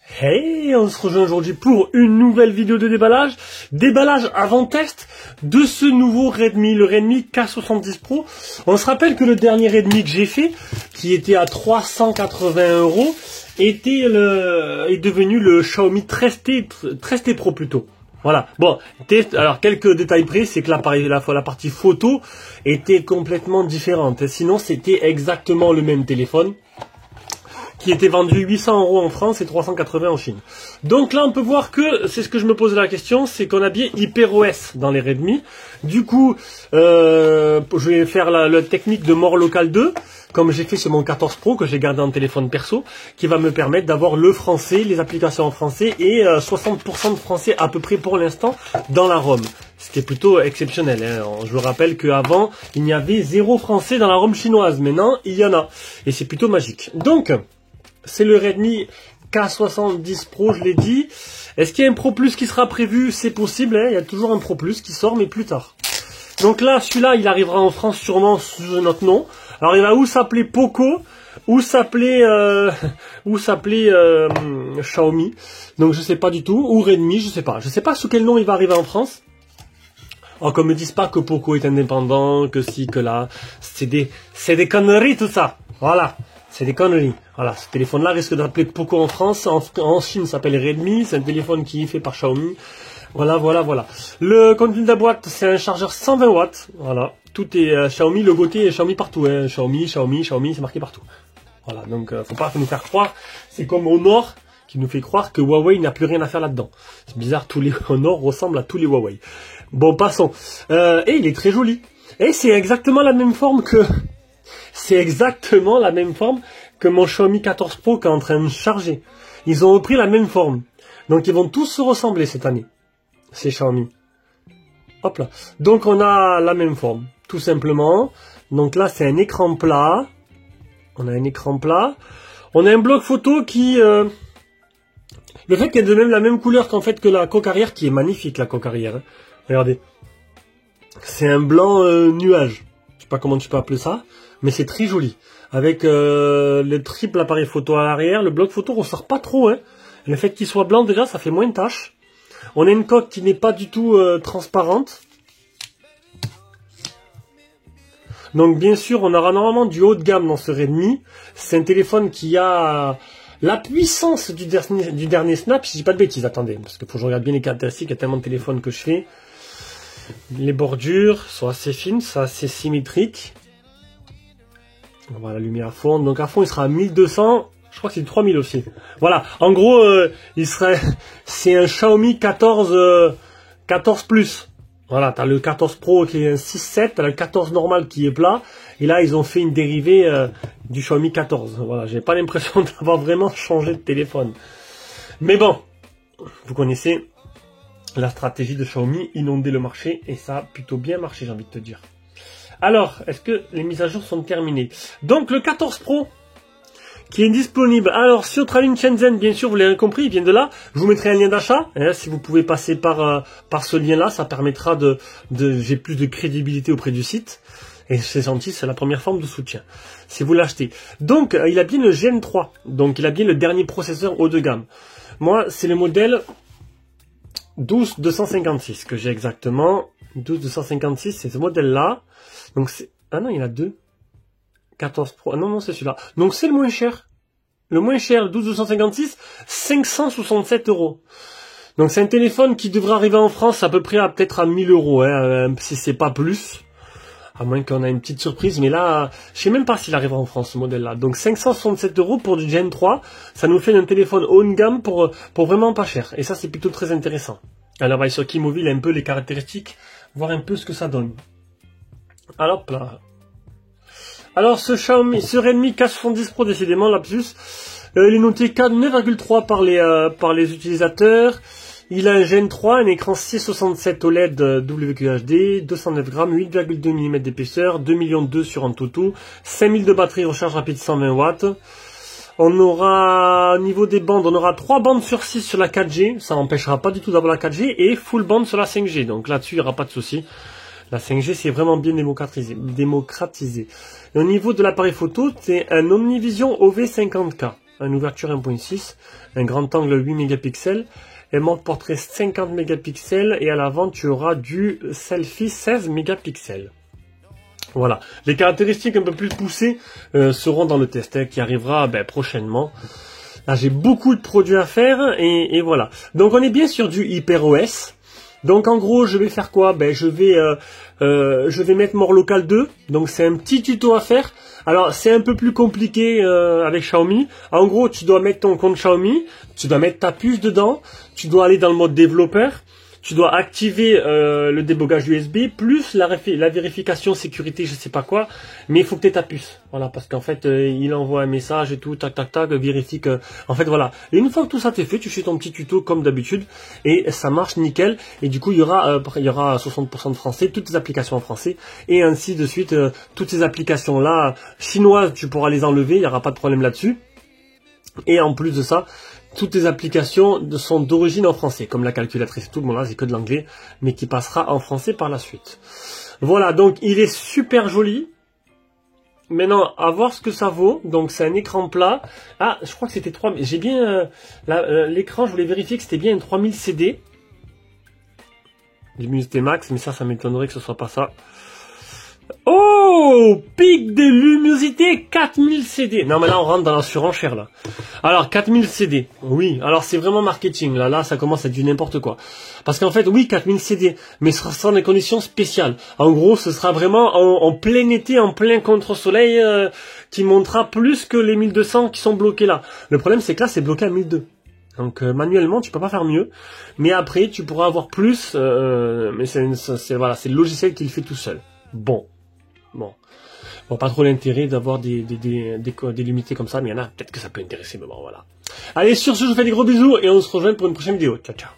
Hey, on se rejoint aujourd'hui pour une nouvelle vidéo de déballage avant test de ce nouveau Redmi, le Redmi K70 Pro. On se rappelle que le dernier Redmi que j'ai fait, qui était à 380 €, est devenu le Xiaomi 13T Pro plutôt. Voilà. Bon, alors quelques détails près, c'est que la partie photo était complètement différente. Sinon, c'était exactement le même téléphone, qui était vendu 800 € en France et 380 en Chine. Donc là, on peut voir que, c'est ce que je me posais la question, c'est qu'on a bien HyperOS dans les Redmi. Du coup, je vais faire la technique de mort locale 2, comme j'ai fait sur mon 14 Pro, que j'ai gardé en téléphone perso, qui va me permettre d'avoir le français, les applications en français, et 60% de français à peu près pour l'instant dans la ROM. Ce qui est plutôt exceptionnel, hein. Je vous rappelle qu'avant, il n'y avait 0 français dans la ROM chinoise. Maintenant, il y en a. Et c'est plutôt magique. Donc, c'est le Redmi K70 Pro, je l'ai dit. Est-ce qu'il y a un Pro Plus qui sera prévu? C'est possible, hein. Il y a toujours un Pro Plus qui sort, mais plus tard. Donc là, celui-là, il arrivera en France sûrement sous notre nom. Alors il va ou s'appeler Poco, ou s'appeler Xiaomi. Donc je sais pas du tout, ou Redmi, je sais pas. Je sais pas sous quel nom il va arriver en France. Alors qu'on me dise pas que Poco est indépendant, que si, que là. C'est des conneries tout ça. Voilà. C'est des conneries. Voilà, ce téléphone-là risque d'appeler Poco en France. En Chine, ça s'appelle Redmi. C'est un téléphone qui est fait par Xiaomi. Voilà. Le contenu de la boîte, c'est un chargeur 120 watts. Voilà. Tout est Xiaomi, le côté est Xiaomi partout. Hein. Xiaomi, c'est marqué partout. Voilà, donc faut pas nous faire croire. C'est comme Honor qui nous fait croire que Huawei n'a plus rien à faire là-dedans. C'est bizarre, tous les Honor ressemblent à tous les Huawei. Bon, passons. Et il est très joli. Et c'est exactement la même forme que... mon Xiaomi 14 Pro qui est en train de charger. Ils ont repris la même forme. Donc ils vont tous se ressembler cette année. C'est Xiaomi. Hop là. Donc on a la même forme. Tout simplement. Donc là c'est un écran plat. On a un écran plat. On a un bloc photo qui... le fait qu'elle ait de même la même couleur qu'en fait que la coque arrière, qui est magnifique la coque arrière. Hein. Regardez. C'est un blanc nuage. Je sais pas comment tu peux appeler ça. Mais c'est très joli. Avec le triple appareil photo à l'arrière, le bloc photo ressort pas trop. Hein. Le fait qu'il soit blanc déjà, ça fait moins de taches. On a une coque qui n'est pas du tout transparente. Donc bien sûr, on aura normalement du haut de gamme dans ce Redmi. C'est un téléphone qui a la puissance du dernier Snap. Si je dis pas de bêtises, attendez. Parce qu'il faut que je regarde bien les caractéristiques. Il y a tellement de téléphones que je fais. Les bordures sont assez fines, sont assez symétriques. On va l'allumer à fond. Donc à fond, il sera à 1200. Je crois que c'est 3000 aussi. Voilà. En gros, c'est un Xiaomi 14 Plus. Voilà. T'as le 14 Pro qui est un 6.7. T'as le 14 normal qui est plat. Et là, ils ont fait une dérivée du Xiaomi 14. Voilà. J'ai pas l'impression d'avoir vraiment changé de téléphone. Mais bon. Vous connaissez la stratégie de Xiaomi, inonder le marché. Et ça a plutôt bien marché, j'ai envie de te dire. Alors, est-ce que les mises à jour sont terminées? Donc, le 14 Pro, qui est disponible. Alors, sur Travelling Shenzhen, bien sûr, vous l'avez compris, il vient de là. Je vous mettrai un lien d'achat. Hein, si vous pouvez passer par ce lien-là, ça permettra j'ai plus de crédibilité auprès du site. Et c'est gentil, c'est la première forme de soutien. Si vous l'achetez. Donc, il a bien le Gen 3. Donc, il a bien le dernier processeur haut de gamme. Moi, c'est le modèle 12256 que j'ai exactement. 12256, c'est ce modèle-là. Donc c'est... Ah non, il y en a deux. 14 Pro. Ah non, c'est celui-là. Donc c'est le moins cher. Le moins cher, le 12256, 567 €. Donc c'est un téléphone qui devrait arriver en France à peu près peut-être à 1000 €, hein, si c'est pas plus. À moins qu'on ait une petite surprise, mais là, je sais même pas s'il arrivera en France, ce modèle-là. Donc 567 € pour du Gen 3, ça nous fait un téléphone haut de gamme pour vraiment pas cher. Et ça, c'est plutôt très intéressant. Alors on va aller sur Keymovil, un peu les caractéristiques, voir un peu ce que ça donne. Alors là. Alors ce Redmi K70 Pro, décidément lapsus, il est noté 9,3 par les utilisateurs. Il a un Gen 3, un écran 667 OLED WQHD, 209 grammes, 8,2 mm d'épaisseur, 2,2 millions sur Antutu, 5000 de batterie, recharge rapide 120 watts. On aura, au niveau des bandes, on aura 3 bandes sur 6 sur la 4G, ça n'empêchera pas du tout d'avoir la 4G, et full band sur la 5G, donc là-dessus il n'y aura pas de souci. La 5G, c'est vraiment bien démocratisé. Et au niveau de l'appareil photo, c'est un Omnivision OV50K. une ouverture 1.6, un grand angle 8 mégapixels, un mode portrait 50 mégapixels et à l'avant tu auras du selfie 16 mégapixels. Voilà, les caractéristiques un peu plus poussées seront dans le test qui arrivera prochainement. Là j'ai beaucoup de produits à faire et voilà. Donc on est bien sur du HyperOS. Donc en gros je vais faire quoi? Je vais mettre More Local 2. Donc c'est un petit tuto à faire. Alors c'est un peu plus compliqué avec Xiaomi. En gros tu dois mettre ton compte Xiaomi, tu dois mettre ta puce dedans, tu dois aller dans le mode développeur. Tu dois activer le débogage USB, plus la vérification sécurité, je sais pas quoi, mais il faut que tu aies ta puce. Voilà, parce qu'en fait, il envoie un message et tout, tac, tac, tac, vérifie que... En fait, voilà. Et une fois que tout ça t'est fait, tu fais ton petit tuto comme d'habitude, et ça marche nickel. Et du coup, il y aura 60% de français, toutes les applications en français, et ainsi de suite. Toutes ces applications-là, chinoises, tu pourras les enlever, il n'y aura pas de problème là-dessus. Et en plus de ça, toutes les applications sont d'origine en français, comme la calculatrice et tout, bon là c'est que de l'anglais, mais qui passera en français par la suite. Voilà, donc il est super joli. Maintenant, à voir ce que ça vaut. Donc c'est un écran plat. Ah, je crois que c'était 3000. J'ai bien l'écran, je voulais vérifier que c'était bien un 3000 CD. J'ai mis c'était max, mais ça m'étonnerait que ce soit pas ça. Oh, pic de luminosité 4000 CD. Non mais là on rentre dans la surenchère là. Alors 4000 CD. Oui, alors c'est vraiment marketing là ça commence à être du n'importe quoi. Parce qu'en fait oui 4000 CD, mais ce sera dans des conditions spéciales. En gros, ce sera vraiment en plein été, en plein contre-soleil qui montera plus que les 1200 qui sont bloqués là. Le problème c'est que là c'est bloqué à 1002. Donc manuellement tu peux pas faire mieux, mais après tu pourras avoir plus mais c'est le logiciel qui le fait tout seul. Bon, pas trop l'intérêt d'avoir des limités comme ça, mais il y en a, peut-être que ça peut intéresser, mais bon, voilà. Allez, sur ce, je vous fais des gros bisous, et on se rejoint pour une prochaine vidéo. Ciao, ciao.